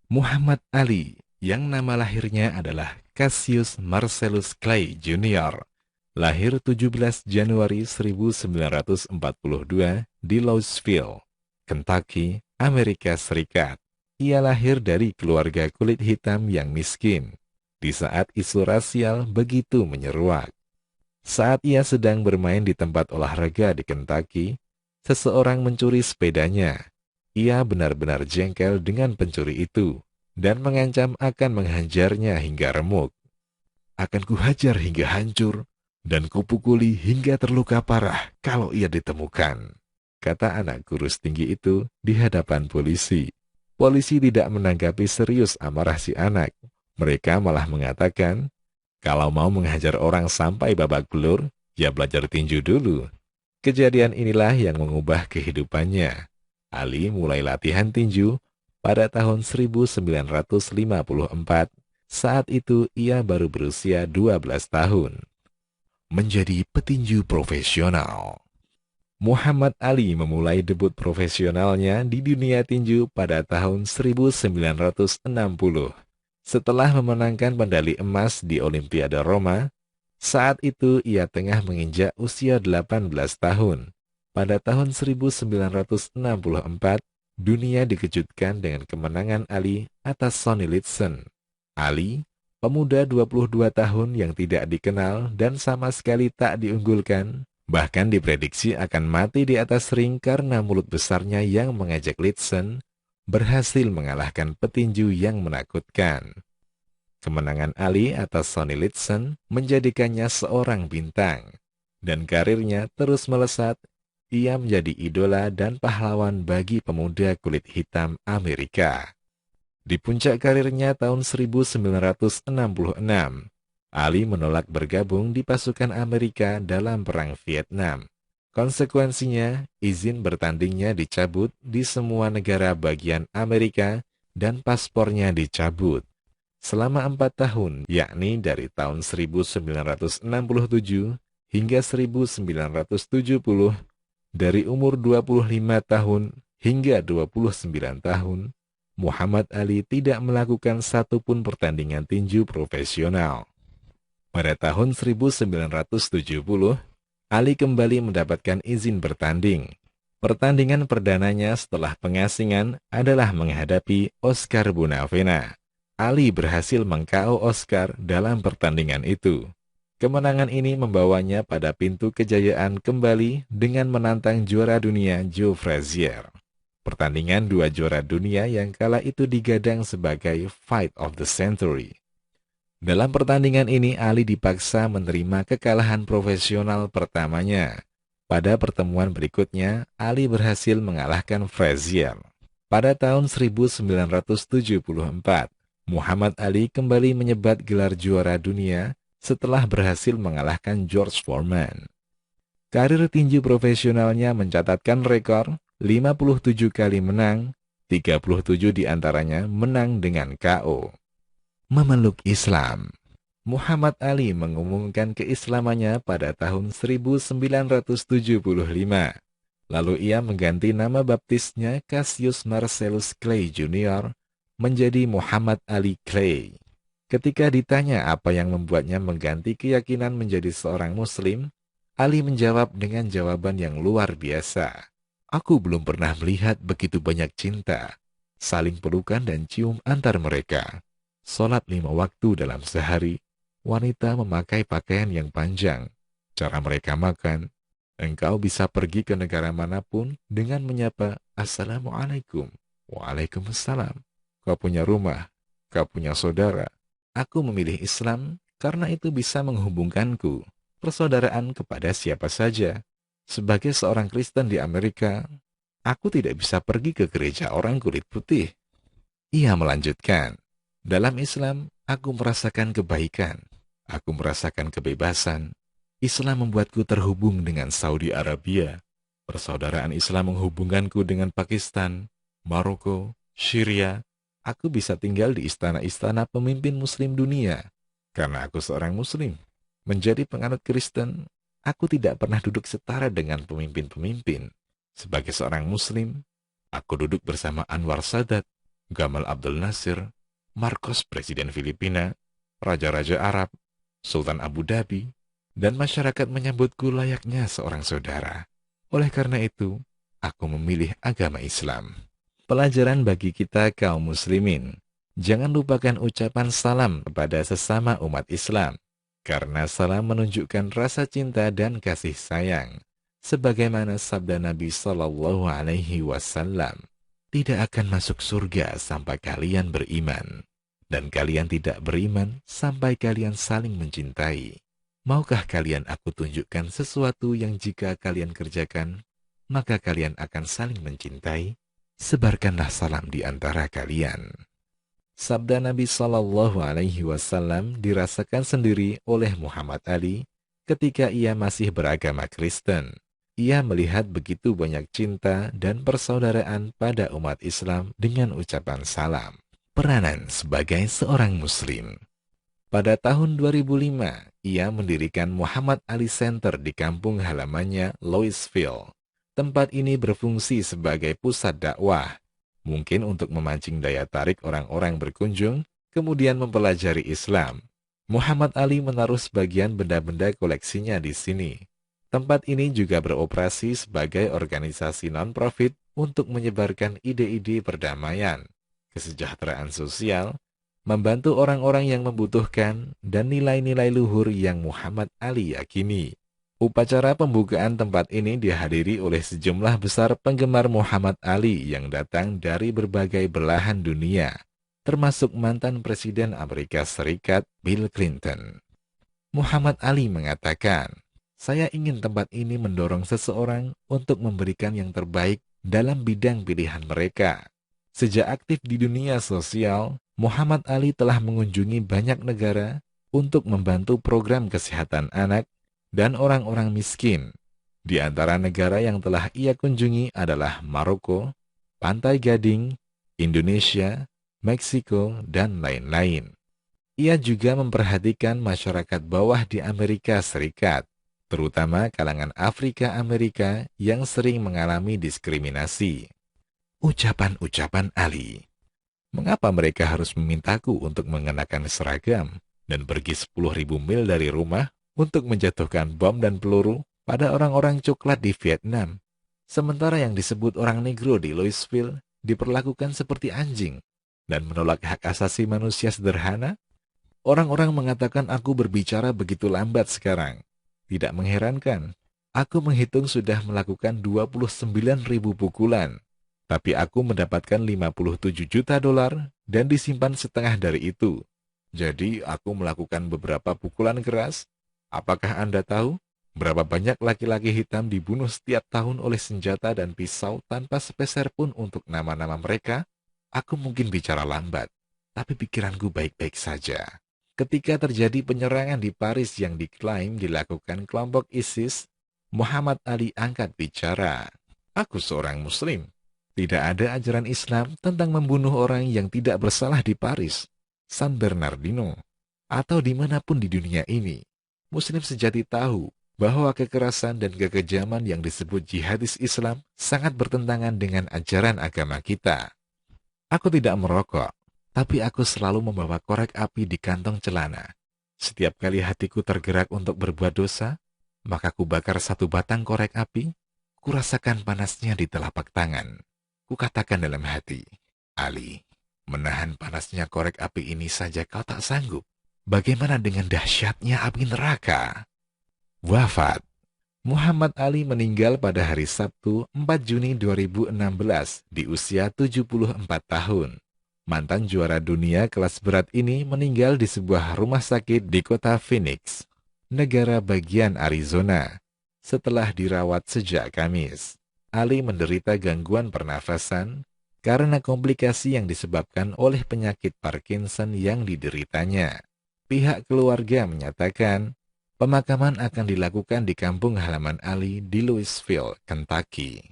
Muhammad Ali, yang nama lahirnya adalah Cassius Marcellus Clay Jr., lahir 17 Januari 1942 di Louisville, Kentucky, Amerika Serikat. Ia lahir dari keluarga kulit hitam yang miskin, di saat isu rasial begitu menyeruak. Saat ia sedang bermain di tempat olahraga di Kentucky, seseorang mencuri sepedanya. Ia benar-benar jengkel dengan pencuri itu dan mengancam akan menghajarnya hingga remuk. Akan kuhajar hingga hancur dan kupukuli hingga terluka parah kalau ia ditemukan, kata anak kurus tinggi itu di hadapan polisi. Polisi tidak menanggapi serius amarah si anak. Mereka malah mengatakan, kalau mau menghajar orang sampai babak belur, ya belajar tinju dulu. Kejadian inilah yang mengubah kehidupannya. Ali mulai latihan tinju pada tahun 1954. Saat itu ia baru berusia 12 tahun. Menjadi petinju profesional. Muhammad Ali memulai debut profesionalnya di dunia tinju pada tahun 1960. Setelah memenangkan medali emas di Olimpiade Roma, saat itu ia tengah menginjak usia 18 tahun. Pada tahun 1964, dunia dikejutkan dengan kemenangan Ali atas Sonny Liston. Ali, pemuda 22 tahun yang tidak dikenal dan sama sekali tak diunggulkan, bahkan diprediksi akan mati di atas ring karena mulut besarnya yang mengejek Liston, berhasil mengalahkan petinju yang menakutkan. Kemenangan Ali atas Sonny Liston menjadikannya seorang bintang, dan karirnya terus melesat. Ia menjadi idola dan pahlawan bagi pemuda kulit hitam Amerika. Di puncak karirnya tahun 1966, Ali menolak bergabung di pasukan Amerika dalam Perang Vietnam. Konsekuensinya, izin bertandingnya dicabut di semua negara bagian Amerika dan paspornya dicabut. Selama 4 tahun, yakni dari tahun 1967 hingga 1970, dari umur 25 tahun hingga 29 tahun, Muhammad Ali tidak melakukan satupun pertandingan tinju profesional. Pada tahun 1970, Ali kembali mendapatkan izin bertanding. Pertandingan perdananya setelah pengasingan adalah menghadapi Oscar Bonavena. Ali berhasil meng-KO Oscar dalam pertandingan itu. Kemenangan ini membawanya pada pintu kejayaan kembali dengan menantang juara dunia Joe Frazier. Pertandingan dua juara dunia yang kala itu digadang sebagai Fight of the Century. Dalam pertandingan ini, Ali dipaksa menerima kekalahan profesional pertamanya. Pada pertemuan berikutnya, Ali berhasil mengalahkan Frazier. Pada tahun 1974, Muhammad Ali kembali menyebat gelar juara dunia setelah berhasil mengalahkan George Foreman. Karir tinju profesionalnya mencatatkan rekor 57 kali menang, 37 diantaranya menang dengan KO. Memeluk Islam. Muhammad Ali mengumumkan keislamannya pada tahun 1975. Lalu ia mengganti nama baptisnya Cassius Marcellus Clay Jr. menjadi Muhammad Ali Clay. Ketika ditanya apa yang membuatnya mengganti keyakinan menjadi seorang Muslim, Ali menjawab dengan jawaban yang luar biasa. Aku belum pernah melihat begitu banyak cinta, saling pelukan dan cium antar mereka. Salat 5 waktu dalam sehari, wanita memakai pakaian yang panjang, cara mereka makan. Engkau bisa pergi ke negara manapun dengan menyapa Assalamualaikum, Waalaikumsalam. Kau punya rumah, kau punya saudara. Aku memilih Islam karena itu bisa menghubungkanku, persaudaraan kepada siapa saja. Sebagai seorang Kristen di Amerika, aku tidak bisa pergi ke gereja orang kulit putih. Ia melanjutkan, dalam Islam, aku merasakan kebaikan. Aku merasakan kebebasan. Islam membuatku terhubung dengan Saudi Arabia. Persaudaraan Islam menghubungkanku dengan Pakistan, Maroko, Syria. Aku bisa tinggal di istana-istana pemimpin Muslim dunia. Karena aku seorang Muslim. Menjadi penganut Kristen, aku tidak pernah duduk setara dengan pemimpin-pemimpin. Sebagai seorang Muslim, aku duduk bersama Anwar Sadat. Gamal Abdel Nasir, Marcos Presiden Filipina, Raja-Raja Arab, Sultan Abu Dhabi, dan masyarakat menyambutku layaknya seorang saudara. Oleh karena itu, aku memilih agama Islam. Pelajaran bagi kita kaum muslimin, jangan lupakan ucapan salam kepada sesama umat Islam, karena salam menunjukkan rasa cinta dan kasih sayang. Sebagaimana sabda Nabi Shallallahu Alaihi Wasallam, tidak akan masuk surga sampai kalian beriman, dan kalian tidak beriman sampai kalian saling mencintai. Maukah kalian aku tunjukkan sesuatu yang jika kalian kerjakan, maka kalian akan saling mencintai? Sebarkanlah salam di antara kalian. Sabda Nabi Shallallahu Alaihi Wasallam dirasakan sendiri oleh Muhammad Ali ketika ia masih beragama Kristen. Ia melihat begitu banyak cinta dan persaudaraan pada umat Islam dengan ucapan salam. Peranan sebagai seorang Muslim. Pada tahun 2005, ia mendirikan Muhammad Ali Center di kampung halamannya, Louisville. Tempat ini berfungsi sebagai pusat dakwah, mungkin untuk memancing daya tarik orang-orang berkunjung, kemudian mempelajari Islam. Muhammad Ali menaruh sebagian benda-benda koleksinya di sini. Tempat ini juga beroperasi sebagai organisasi non-profit untuk menyebarkan ide-ide perdamaian, kesejahteraan sosial, membantu orang-orang yang membutuhkan, dan nilai-nilai luhur yang Muhammad Ali yakini. Upacara pembukaan tempat ini dihadiri oleh sejumlah besar penggemar Muhammad Ali yang datang dari berbagai belahan dunia, termasuk mantan Presiden Amerika Serikat Bill Clinton. Muhammad Ali mengatakan, "Saya ingin tempat ini mendorong seseorang untuk memberikan yang terbaik dalam bidang pilihan mereka." Sejak aktif di dunia sosial, Muhammad Ali telah mengunjungi banyak negara untuk membantu program kesehatan anak dan orang-orang miskin. Di antara negara yang telah ia kunjungi adalah Maroko, Pantai Gading, Indonesia, Meksiko, dan lain-lain. Ia juga memperhatikan masyarakat bawah di Amerika Serikat, terutama kalangan Afrika Amerika yang sering mengalami diskriminasi. Ucapan-ucapan Ali. Mengapa mereka harus memintaku untuk mengenakan seragam dan pergi 10.000 mil dari rumah untuk menjatuhkan bom dan peluru pada orang-orang coklat di Vietnam, sementara yang disebut orang negro di Louisville diperlakukan seperti anjing dan menolak hak asasi manusia sederhana? Orang-orang mengatakan aku berbicara begitu lambat sekarang. Tidak mengherankan, aku menghitung sudah melakukan 29.000 pukulan, tapi aku mendapatkan 57 juta dolar dan disimpan setengah dari itu. Jadi aku melakukan beberapa pukulan keras. Apakah Anda tahu berapa banyak laki-laki hitam dibunuh setiap tahun oleh senjata dan pisau tanpa sepeser pun untuk nama-nama mereka? Aku mungkin bicara lambat, tapi pikiranku baik-baik saja. Ketika terjadi penyerangan di Paris yang diklaim dilakukan kelompok ISIS, Muhammad Ali angkat bicara. Aku seorang Muslim. Tidak ada ajaran Islam tentang membunuh orang yang tidak bersalah di Paris, San Bernardino, atau dimanapun di dunia ini. Muslim sejati tahu bahwa kekerasan dan kekejaman yang disebut jihadis Islam sangat bertentangan dengan ajaran agama kita. Aku tidak merokok, tapi aku selalu membawa korek api di kantong celana. Setiap kali hatiku tergerak untuk berbuat dosa, maka ku bakar satu batang korek api, ku rasakan panasnya di telapak tangan. Ku katakan dalam hati, Ali, menahan panasnya korek api ini saja kau tak sanggup. Bagaimana dengan dahsyatnya api neraka? Wafat. Muhammad Ali meninggal pada hari Sabtu 4 Juni 2016 di usia 74 tahun. Mantan juara dunia kelas berat ini meninggal di sebuah rumah sakit di kota Phoenix, negara bagian Arizona, setelah dirawat sejak Kamis. Ali menderita gangguan pernafasan karena komplikasi yang disebabkan oleh penyakit Parkinson yang dideritanya. Pihak keluarga menyatakan pemakaman akan dilakukan di kampung halaman Ali di Louisville, Kentucky.